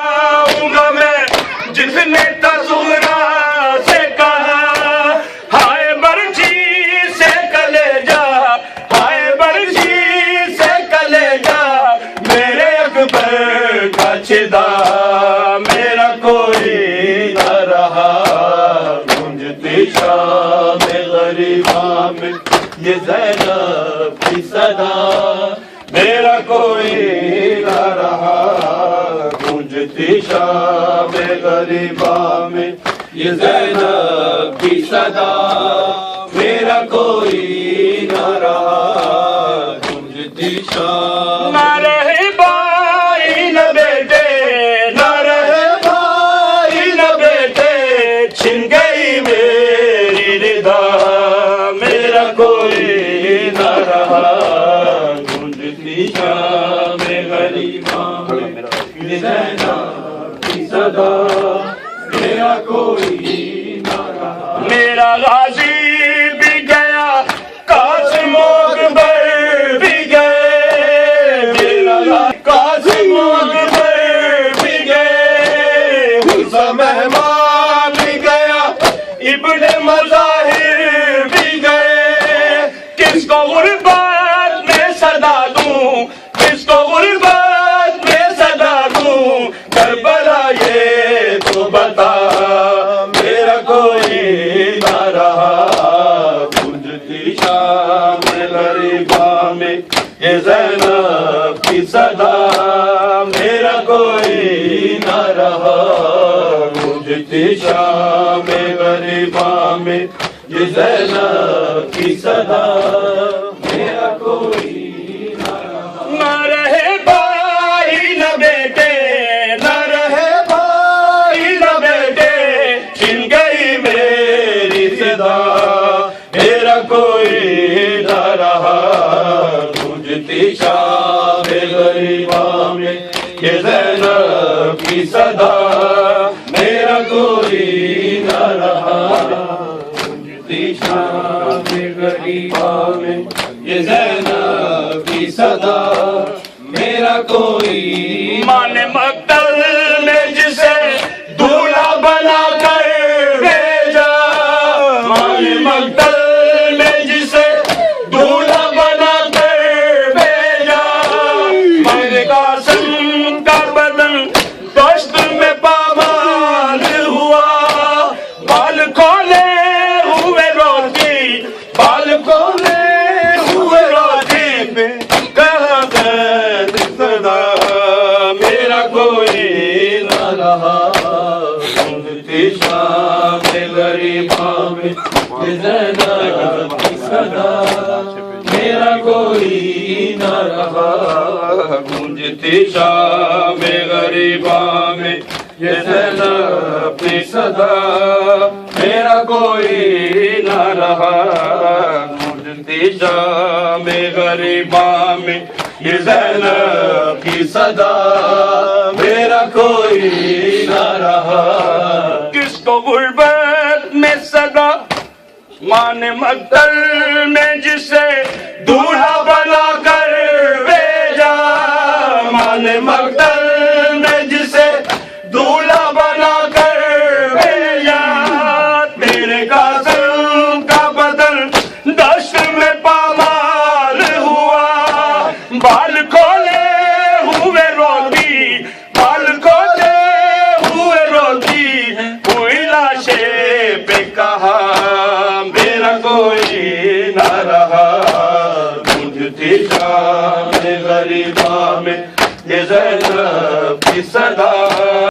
آؤں میں جس نے تزہرا سے کہا ہائے برچی سے کلیجا، ہائے برچی سے کلیجا، میرے اکبر کا چھدا میرا کوئی نہ رہا، گونجتی شام غریباں میں یہ زینب کی صدا، میرا کوئی نہ رہا، گونجتی شام غریباں میں یہ زینب کی صدا، میرا کوئی نہ رہا، گونجتی شام۔ نہ رہے بھائی نہ بیٹے، نہ رہے بھائی نہ بیٹے، چھن گئی میری ردا، میرا کوئی نہ رہا، گونجتی شام غریباں میں یہ زینب کی صدا، میرا کوئی نہ رہا۔ میرا غازی بھی گیا، قاسم و اکبر بھی گئے، میرا قاسم و اکبر بھی گئے، حسن مہمان بھی گیا، ابن مظاہر بھی گئے، کس کو غربت میں صدا دوں، کس کو غربت میں صدا دوں، کربلا یہ تو بتا، میرا کوئی نہ رہا، گونجتی شام غریباں میں یہ زینب کی صدا، میرا کوئی نہ رہا، گونجتی شام غریباں میں یہ زینب کی صدا، میرا کوئی نہ رہا۔ نہ رہے بھائی نہ بیٹے، نہ رہے بھائی نہ بیٹے، چھن گئی میری صدا، میرا کوئی نہ رہا، گونجتی شام غریباں میں یہ زینب کی صدا، میرا کوئی نہ رہا، گونجتی شام غریباں میں یہ زینب کی صدا، میرا کوئی۔ ماں نے مقتل میں جسے دولہا بنا کر بھیجا، ماں نے مقتل میں جسے دولہا بنا کر بھیجا، میرے قاسم کا بدن دشت میں پامال ہوا، بال کھولے ہوئے روتی، بال کھولے ہوئے روتی پہ کہاں زید صدا، میرا کوئی نہ رہا، گونجتی شام غریباں میں یہ زینب کی صدا، میرا کوئی نہ رہا، گونجتی شام غریباں میں یہ زینب کی صدا، میرا کوئی نہ رہا، گونجتی شام غریباں میں یہ زینب کی صدا، میرا کوئی نہ رہا، کس کو غربت میں صدا، ماں نے مقتل میں جسے دولہا بنا کر بھیجا، ماں نے مقتل میں جسے دولہا بنا کر بھیجا، میرے قاسم کا بدن دشت میں پامال ہوا، بال کھولے ہوئے روتی، بال کھولے ہوئے روتی، کوئی لاشے پہ کہا، میرا کوئی نہ رہا، گونجتی شام غریباں میں یہ زینب کی صدا۔